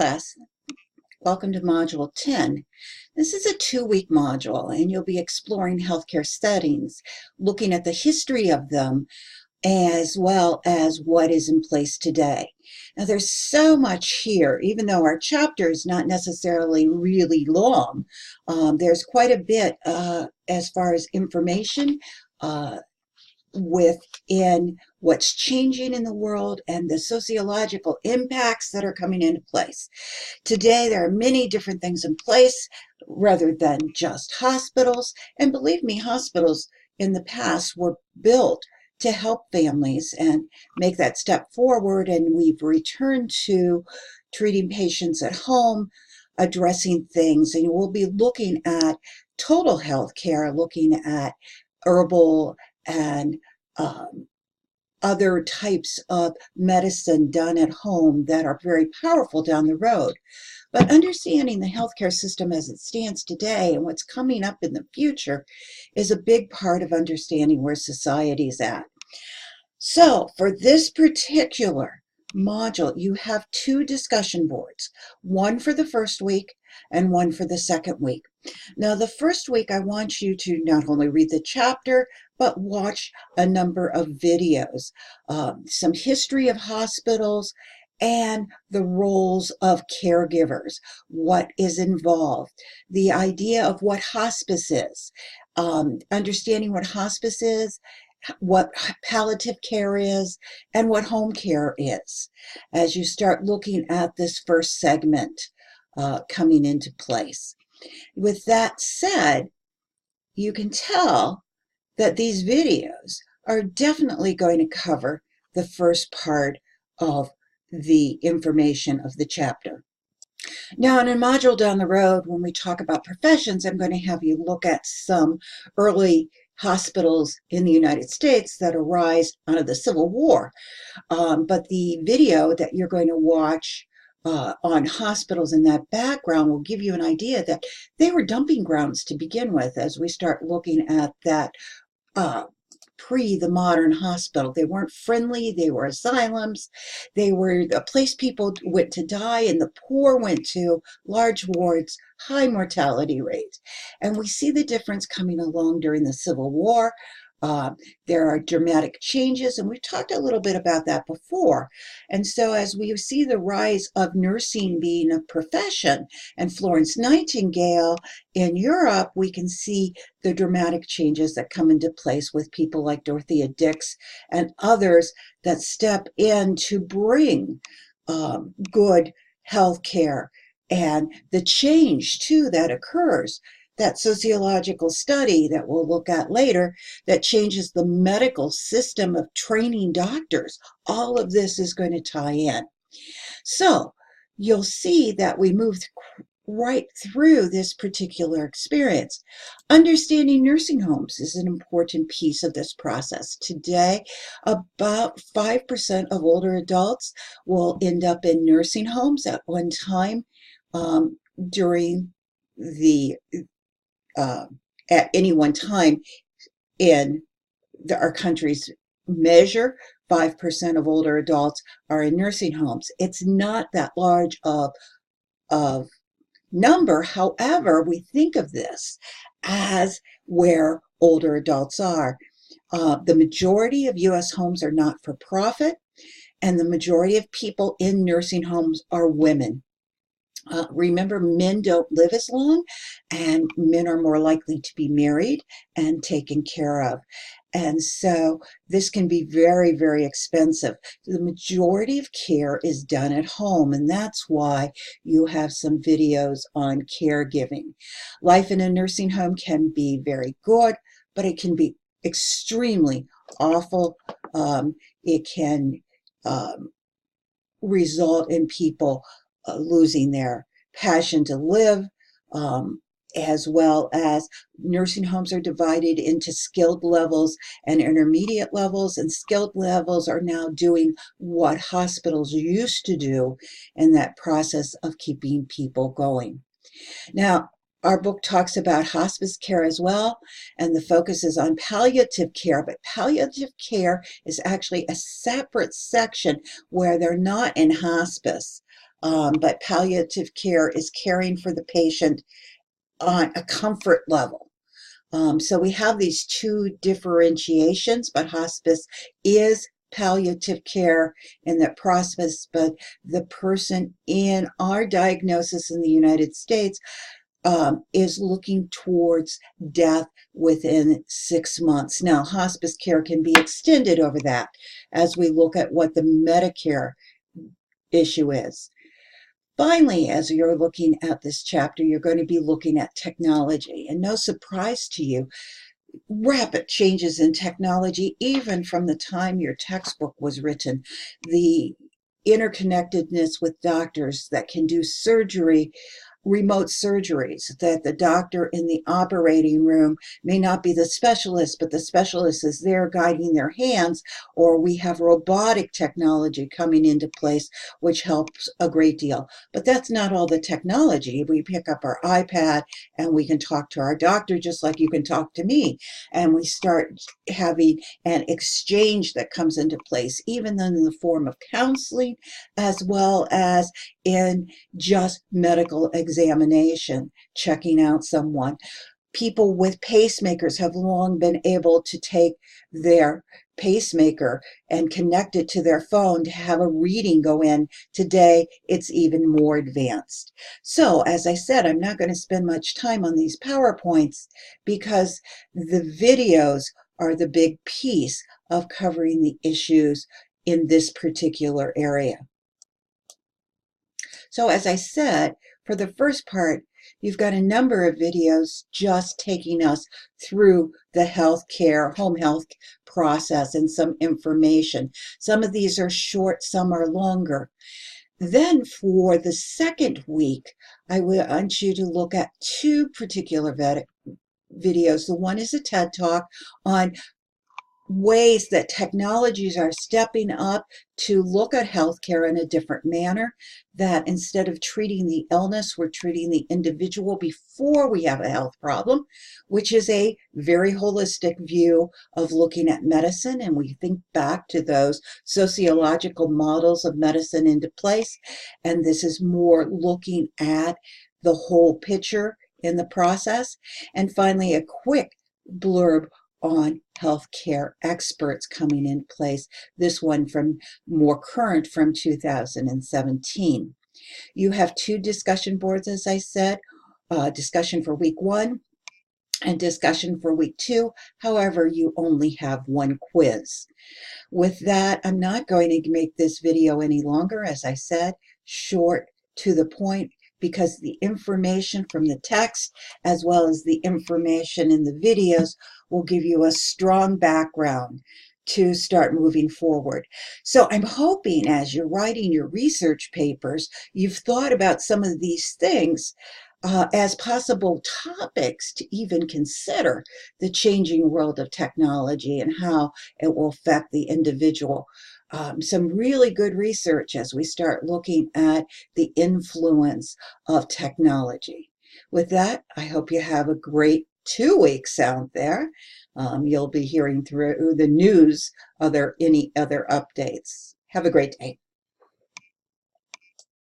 class. Welcome to Module 10. This is a 2-week module, and you'll be exploring healthcare settings, looking at the history of them, as well as what is in place today. Now, there's so much here, even though our chapter is not necessarily really long. There's quite a bit as far as information within what's changing in the world and the sociological impacts that are coming into place. Today, there are many different things in place rather than just hospitals. And believe me, hospitals in the past were built to help families and make that step forward. And we've returned to treating patients at home, addressing things, and we'll be looking at total health care, looking at herbal and other types of medicine done at home that are very powerful down the road. But understanding the healthcare system as it stands today and what's coming up in the future is a big part of understanding where society is at. So for this particular module, you have 2 discussion boards, one for the first week and one for the second week. Now, the first week, I want you to not only read the chapter, but watch a number of videos, some history of hospitals, and the roles of caregivers, what is involved, the idea of what hospice is, understanding what hospice is, what palliative care is, and what home care is, as you start looking at this first segment coming into place. With that said, you can tell that these videos are definitely going to cover the first part of the information of the chapter. Now, in a module down the road, when we talk about professions, I'm going to have you look at some early hospitals in the United States that arise out of the Civil War. But the video that you're going to watch on hospitals in that background will give you an idea that they were dumping grounds to begin with as we start looking at that the modern hospital. They weren't friendly. They were asylums. They were a place people went to die, and the poor went to, large wards, high mortality rates. And we see the difference coming along during the Civil War. There are dramatic changes, and we've talked a little bit about that before. And so as we see the rise of nursing being a profession and Florence Nightingale in Europe, we can see the dramatic changes that come into place with people like Dorothea Dix and others that step in to bring good health care, and the change too that occurs. That sociological study that we'll look at later that changes the medical system of training doctors. All of this is going to tie in. So you'll see that we moved right through this particular experience. Understanding nursing homes is an important piece of this process. Today, about 5% of older adults will end up in nursing homes at one time during the at any one time in our country's measure. 5% of older adults are in nursing homes. It's not that large of number. However, we think of this as where older adults are. The majority of U.S. homes are not for profit, and the majority of people in nursing homes are women. Remember, men don't live as long, and men are more likely to be married and taken care of. And so this can be very, very expensive. The majority of care is done at home, and that's why you have some videos on caregiving. Life in a nursing home can be very good, but it can be extremely awful. It can result in people losing their passion to live, as well as nursing homes are divided into skilled levels and intermediate levels, and skilled levels are now doing what hospitals used to do in that process of keeping people going. Now, our book talks about hospice care as well, and the focus is on palliative care, but palliative care is actually a separate section where they're not in hospice. but palliative care is caring for the patient on a comfort level. So we have these two differentiations, but hospice is palliative care in that process, but the person in our diagnosis in the United States is looking towards death within 6 months. Now, hospice care can be extended over that as we look at what the Medicare issue is. Finally, as you're looking at this chapter, you're going to be looking at technology. And no surprise to you, rapid changes in technology, even from the time your textbook was written. The interconnectedness with doctors that can do surgery, remote surgeries, that the doctor in the operating room may not be the specialist, but the specialist is there guiding their hands, or we have robotic technology coming into place, which helps a great deal. But that's not all the technology. We pick up our iPad and we can talk to our doctor just like you can talk to me, and we start having an exchange that comes into place, even in the form of counseling, as well as in just medical examination, checking out someone. People with pacemakers have long been able to take their pacemaker and connect it to their phone to have a reading go in. Today, it's even more advanced. So, as I said, I'm not going to spend much time on these PowerPoints because the videos are the big piece of covering the issues in this particular area. So as I said, for the first part, you've got a number of videos just taking us through the healthcare, home health process and some information. Some of these are short, some are longer. Then for the second week, I want you to look at two particular videos. The one is a TED Talk on ways that technologies are stepping up to look at healthcare in a different manner, that instead of treating the illness, we're treating the individual before we have a health problem, which is a very holistic view of looking at medicine. And we think back to those sociological models of medicine into place. And this is more looking at the whole picture in the process. And finally, a quick blurb on healthcare experts coming in place. This one from more current from 2017. You have two discussion boards, as I said, discussion for week 1 and discussion for week 2. However, you only have one quiz. With that, I'm not going to make this video any longer. As I said, short, to the point, because the information from the text as well as the information in the videos will give you a strong background to start moving forward. So I'm hoping as you're writing your research papers, you've thought about some of these things as possible topics to even consider the changing world of technology and how it will affect the individual. Some really good research as we start looking at the influence of technology. With that, I hope you have a great 2 weeks out there. You'll be hearing through the news any other updates. Have a great day.